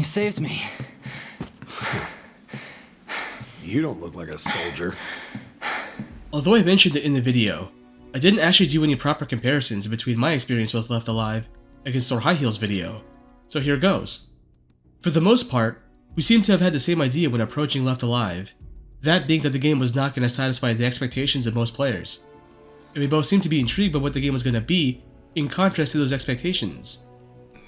saved me. You don't look like a soldier. Although I mentioned it in the video, I didn't actually do any proper comparisons between my experience with Left Alive against ThorHighHeels' video, so here goes. For the most part, we seem to have had the same idea when approaching Left Alive, that being that the game was not going to satisfy the expectations of most players. And we both seemed to be intrigued by what the game was going to be, in contrast to those expectations.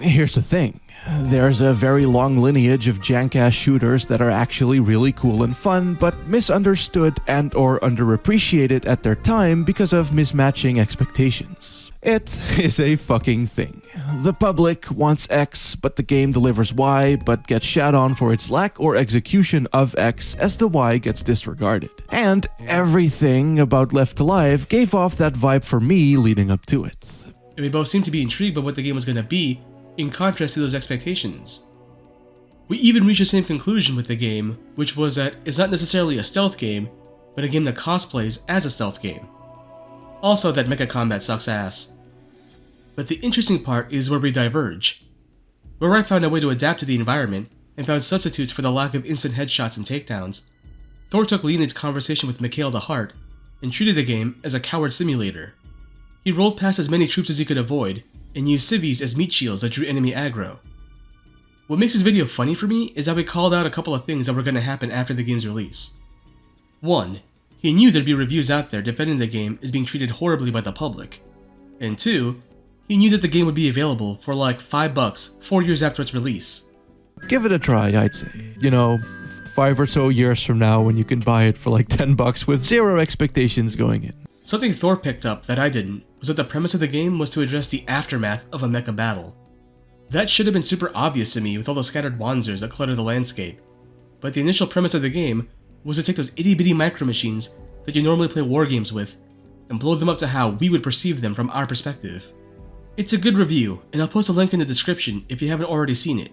Here's the thing, there's a very long lineage of jank-ass shooters that are actually really cool and fun, but misunderstood and or underappreciated at their time because of mismatching expectations. It is a fucking thing. The public wants X, but the game delivers Y, but gets shat on for its lack or execution of X as the Y gets disregarded. And everything about Left Alive gave off that vibe for me leading up to it. And we both seemed to be intrigued by what the game was going to be, in contrast to those expectations. We even reached the same conclusion with the game, which was that it's not necessarily a stealth game, but a game that cosplays as a stealth game. Also that mecha combat sucks ass. But the interesting part is where we diverge. Where I found a way to adapt to the environment and found substitutes for the lack of instant headshots and takedowns, Thor took Leonid's conversation with Mikhail to heart and treated the game as a coward simulator. He rolled past as many troops as he could avoid, and used civvies as meat shields that drew enemy aggro. What makes this video funny for me is that we called out a couple of things that were going to happen after the game's release. 1. He knew there'd be reviews out there defending the game as being treated horribly by the public. And 2. He knew that the game would be available for like $5 4 years after its release. Give it a try, I'd say. You know, 5 or so years from now when you can buy it for like $10 with zero expectations going in. Something Thor picked up that I didn't was that the premise of the game was to address the aftermath of a mecha battle. That should have been super obvious to me with all the scattered wanzers that clutter the landscape, but the initial premise of the game was to take those itty-bitty micro-machines that you normally play war games with and blow them up to how we would perceive them from our perspective. It's a good review, and I'll post a link in the description if you haven't already seen it.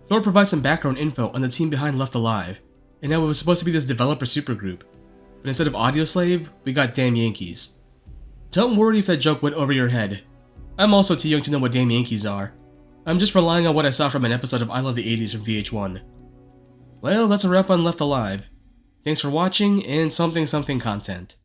Thor provides some background info on the team behind Left Alive, and how it was supposed to be this developer supergroup, but instead of Audioslave, we got Damn Yankees. Don't worry if that joke went over your head. I'm also too young to know what Damn Yankees are. I'm just relying on what I saw from an episode of I Love the 80s from VH1. Well, that's a wrap on Left Alive. Thanks for watching, and something content.